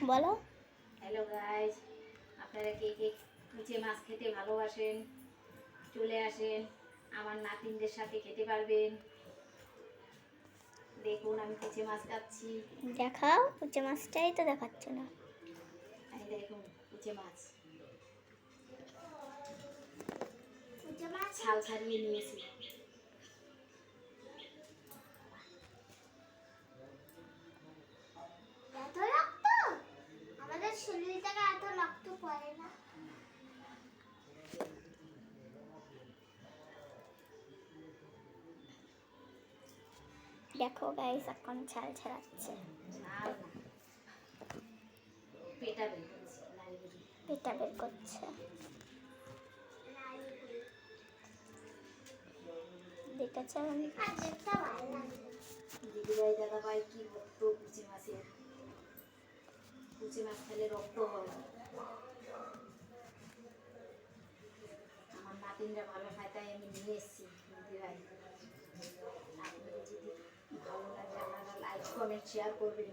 বলো। Hello guys, আপনারা কে কে কুচে মাছ খেতে ভালোবাসেন চলে আসেন, আমার নাতিনদের সাথে খেতে পারবেন। দেখুন আমি কুচে মাছ খাচ্ছি। দেখাও, কুচে মাছটাই তো দেখাচ্ছ না। এই দেখুন কুচে মাছ ছাল ছাড়িয়ে নিয়েছি। এত রক্ত আমাদের শরীর থেকে এত রক্ত পড়ে না। দেখো গাইস, এখন ছাল ছাড়াচ্ছে। ছাল না, পেটা বের করছি, নাড়িয়ে। পেটা বের করছে। দেখেছো? দিদিভাই দাদা ভাই কি রক্ত কুচে মাছের, কুচে মাছ খেলে রক্ত হয়। আমার নাতিনরা ভালো খায় তাই আমি নিয়ে এসেছি দিদিভাই। আপনাদের যদি ভালো লাগে আপনারা লাইক কমেন্ট শেয়ার করবেন।